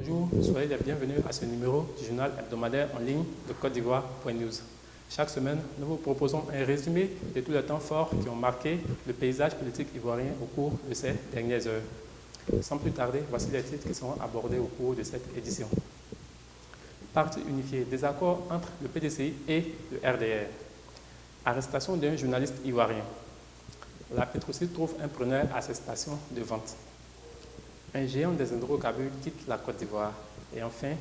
Bonjour, soyez les bienvenus à ce numéro du journal hebdomadaire en ligne de Côte d'Ivoire.news. Chaque semaine, nous vous proposons un résumé de tous les temps forts qui ont marqué le paysage politique ivoirien au cours de ces dernières heures. Sans plus tarder, voici les titres qui seront abordés au cours de cette édition. Parti unifié, désaccord entre le PDCI et le RDR. Arrestation d'un journaliste ivoirien. La Petrosil trouve un preneur à ses stations de vente. Un géant des hydrocarbures quitte la Côte d'Ivoire. Et enfin,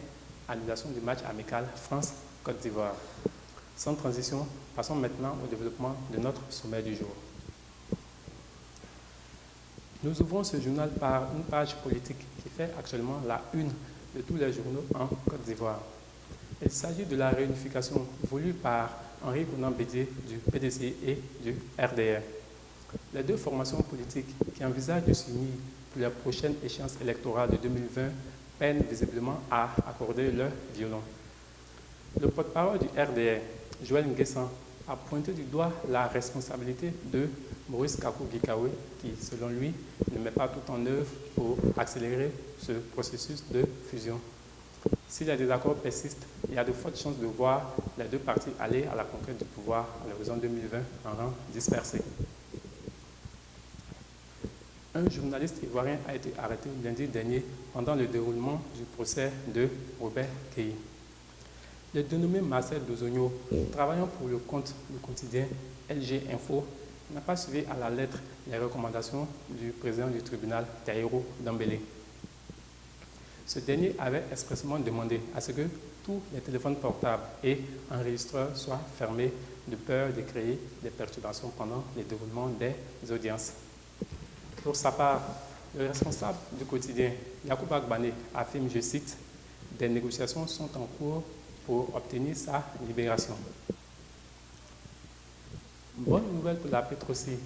annulation du match amical France-Côte d'Ivoire. Sans transition, passons maintenant au développement de notre sommet du jour. Nous ouvrons ce journal par une page politique qui fait actuellement la une de tous les journaux en Côte d'Ivoire. Il s'agit de la réunification voulue par Henri Konan Bédié du PDCI et du RDR. Les deux formations politiques qui envisagent de s'unir pour la prochaine échéance électorale de 2020 peinent visiblement à accorder leur violon. Le porte-parole du RDR, Joël Nguessan, a pointé du doigt la responsabilité de Maurice Kakou-Gikawe qui, selon lui, ne met pas tout en œuvre pour accélérer ce processus de fusion. Si les désaccords persistent, il y a de fortes chances de voir les deux partis aller à la conquête du pouvoir à l'horizon 2020 en rang dispersé. Un journaliste ivoirien a été arrêté lundi dernier pendant le déroulement du procès de Robert Keï. Le dénommé Marcel Dozogno, travaillant pour le compte du quotidien LG Info, n'a pas suivi à la lettre les recommandations du président du tribunal, Taïro Dambélé. Ce dernier avait expressément demandé à ce que tous les téléphones portables et enregistreurs soient fermés de peur de créer des perturbations pendant le déroulement des audiences. Pour sa part, le responsable du quotidien, Yacoub Agbane, affirme, je cite, « Des négociations sont en cours pour obtenir sa libération ». Bonne nouvelle pour la Petrosil.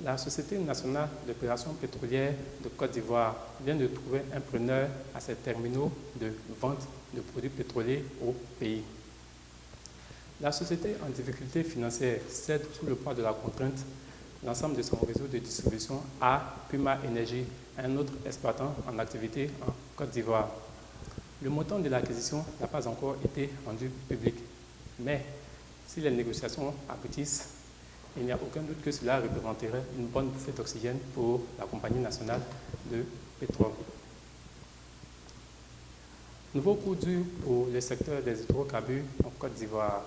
La Société nationale d'opération pétrolière de Côte d'Ivoire vient de trouver un preneur à ses terminaux de vente de produits pétroliers au pays. La société en difficulté financière cède sous le poids de la contrainte l'ensemble de son réseau de distribution à Puma Energy, un autre exploitant en activité en Côte d'Ivoire. Le montant de l'acquisition n'a pas encore été rendu public, mais si les négociations aboutissent, il n'y a aucun doute que cela représenterait une bonne bouffée d'oxygène pour la compagnie nationale de pétrole. Nouveau coup dur pour le secteur des hydrocarbures en Côte d'Ivoire.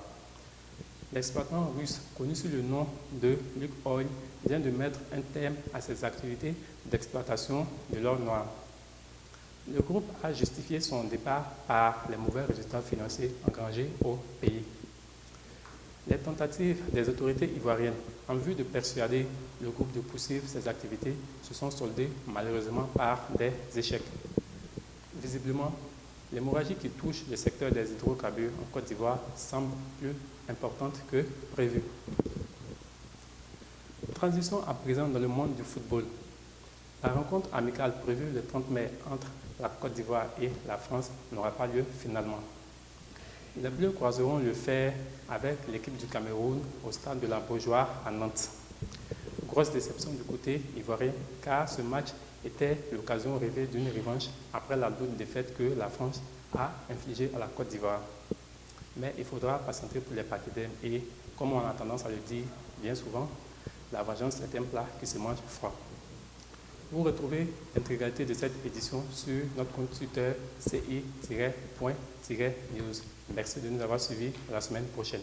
L'exploitant russe, connu sous le nom de Lukoil, vient de mettre un terme à ses activités d'exploitation de l'or noir. Le groupe a justifié son départ par les mauvais résultats financiers engrangés au pays. Les tentatives des autorités ivoiriennes en vue de persuader le groupe de poursuivre ses activités se sont soldées malheureusement par des échecs. Visiblement, l'hémorragie qui touche le secteur des hydrocarbures en Côte d'Ivoire semble plus importante que prévu. Transition à présent dans le monde du football. La rencontre amicale prévue le 30 mai entre la Côte d'Ivoire et la France n'aura pas lieu finalement. Les Bleus croiseront le fer avec l'équipe du Cameroun au stade de la Beaujoire à Nantes. Grosse déception du côté ivoirien car ce match était l'occasion rêvée d'une revanche après la lourde défaite que la France a infligée à la Côte d'Ivoire. Mais il faudra patienter pour les partenaires et, comme on a tendance à le dire bien souvent, la vengeance est un plat qui se mange froid. Vous retrouvez l'intégralité de cette édition sur notre compte Twitter ci-point-news. Merci de nous avoir suivis. À la semaine prochaine.